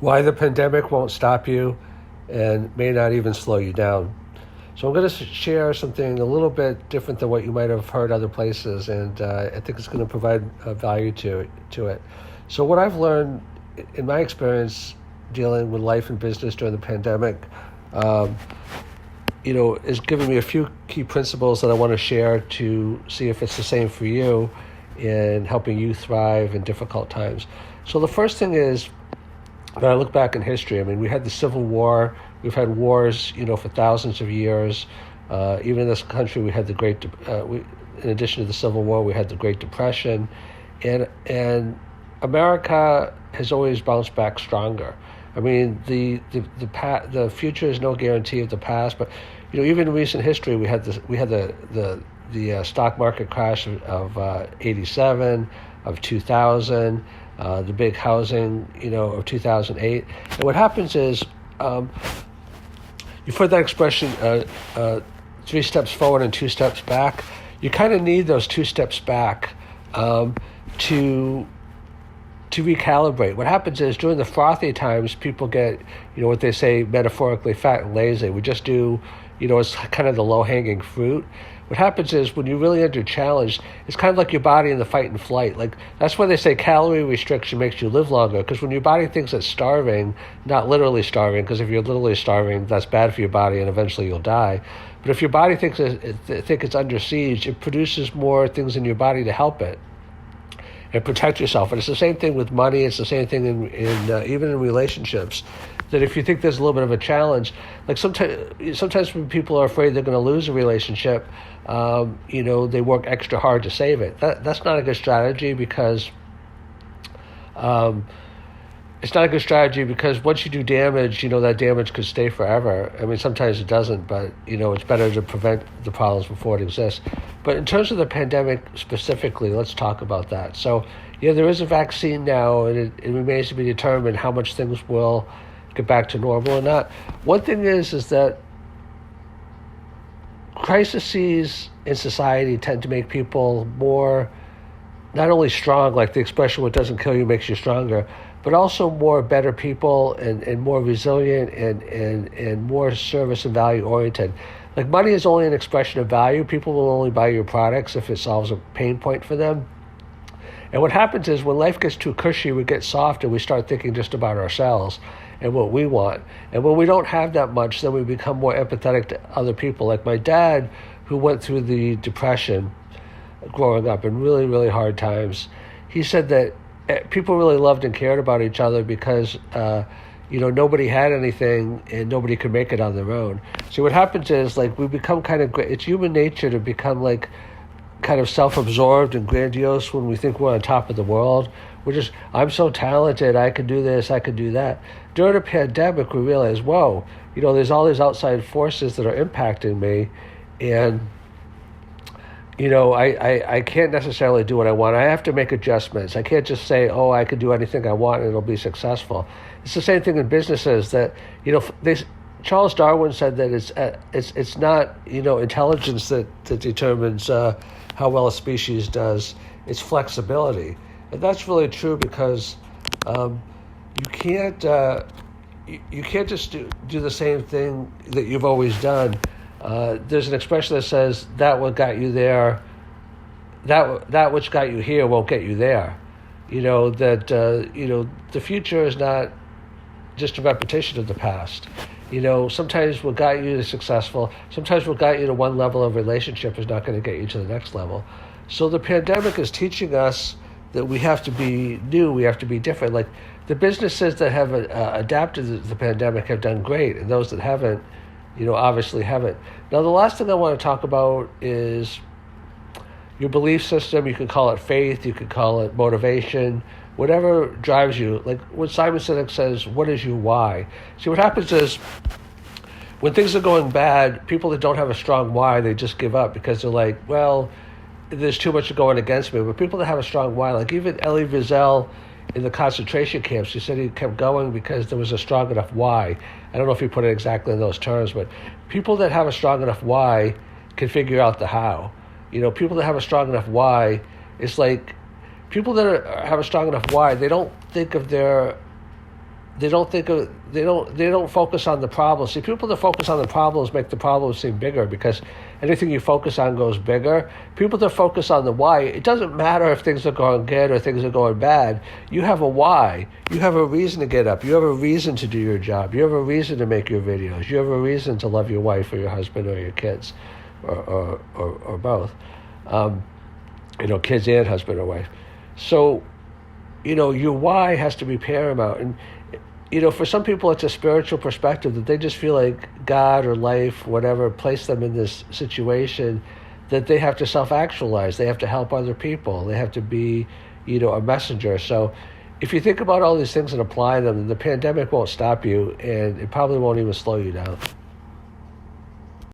why the pandemic won't stop you and may not even slow you down. So I'm going to share something a little bit different than what you might have heard other places, and I think it's going to provide value to it. So what I've learned in my experience dealing with life and business during the pandemic, is giving me a few key principles that I want to share to see if it's the same for you in helping you thrive in difficult times. So the first thing is, when I look back in history, I mean, we had the Civil War. We've had wars, for thousands of years. Even in this country, we had the in addition to the Civil War, we had the Great Depression, and America has always bounced back stronger. I mean, the future is no guarantee of the past, but even in recent history, we had the stock market crash of '87, of 2000. The big housing, of 2008. And what happens is, you've heard that expression, 3 steps forward and 2 steps back. You kind of need those 2 steps back to recalibrate. What happens is, during the frothy times, people get, what they say metaphorically, fat and lazy. We just do, it's kind of the low-hanging fruit. What happens is, when you're really under challenge, it's kind of like your body in the fight and flight. Like, that's why they say calorie restriction makes you live longer, because when your body thinks it's starving, not literally starving, because if you're literally starving, that's bad for your body and eventually you'll die. But if your body thinks it's under siege, it produces more things in your body to help it and protect yourself. And it's the same thing with money. It's the same thing in even in relationships. That if you think there's a little bit of a challenge, like sometimes when people are afraid they're going to lose a relationship, they work extra hard to save it. That's not a good strategy, because it's not a good strategy because once you do damage, that damage could stay forever. I mean, sometimes it doesn't, but it's better to prevent the problems before it exists. But in terms of the pandemic specifically, let's talk about that. So, there is a vaccine now, and it remains to be determined how much things will get back to normal or not. One thing is that crises in society tend to make people more, not only strong, like the expression, what doesn't kill you makes you stronger, but also more better people and more resilient and more service and value oriented. Like, money is only an expression of value. People will only buy your products if it solves a pain point for them. And what happens is, when life gets too cushy, we get soft and we start thinking just about ourselves and what we want. And when we don't have that much, then we become more empathetic to other people. Like my dad, who went through the Depression growing up in really, really hard times, he said that people really loved and cared about each other because, nobody had anything and nobody could make it on their own. So what happens is, like, we become it's human nature to become like kind of self-absorbed and grandiose when we think we're on top of the world. I'm so talented, I can do this, I can do that. During a pandemic, we realize, whoa, there's all these outside forces that are impacting me, and I can't necessarily do what I want. I have to make adjustments. I can't just say, oh, I can do anything I want and it'll be successful. It's the same thing in businesses that, Charles Darwin said that it's not, intelligence that determines how well a species does. It's flexibility. And that's really true, because you can't just do the same thing that you've always done. There's an expression that says, that what got you there, that which got you here won't get you there. The future is not just a repetition of the past. Sometimes what got you to successful, sometimes what got you to one level of relationship is not going to get you to the next level. So the pandemic is teaching us that we have to be new, we have to be different. Like, the businesses that have adapted to the pandemic have done great, and those that haven't, obviously haven't. Now, the last thing I want to talk about is your belief system. You could call it faith, you could call it motivation, whatever drives you. Like when Simon Sinek says, what is your why? See, what happens is, when things are going bad, people that don't have a strong why, they just give up because they're like, well, there's too much going against me. But people that have a strong why, like even Elie Wiesel in the concentration camps, he said he kept going because there was a strong enough why. I don't know if he put it exactly in those terms, but people that have a strong enough why can figure out the how. People that have a strong enough why, it's like people that have a strong enough why, they don't think of their they don't think of they don't focus on the problems. See, people that focus on the problems make the problems seem bigger, because anything you focus on goes bigger. People that focus on the why, it doesn't matter if things are going good or things are going bad. You have a why. You have a reason to get up. You have a reason to do your job. You have a reason to make your videos. You have a reason to love your wife or your husband or your kids, or both. Kids and husband or wife. So, your why has to be paramount. And for some people, it's a spiritual perspective that they just feel like God or life, whatever, placed them in this situation that they have to self-actualize. They have to help other people. They have to be, a messenger. So if you think about all these things and apply them, the pandemic won't stop you, and it probably won't even slow you down.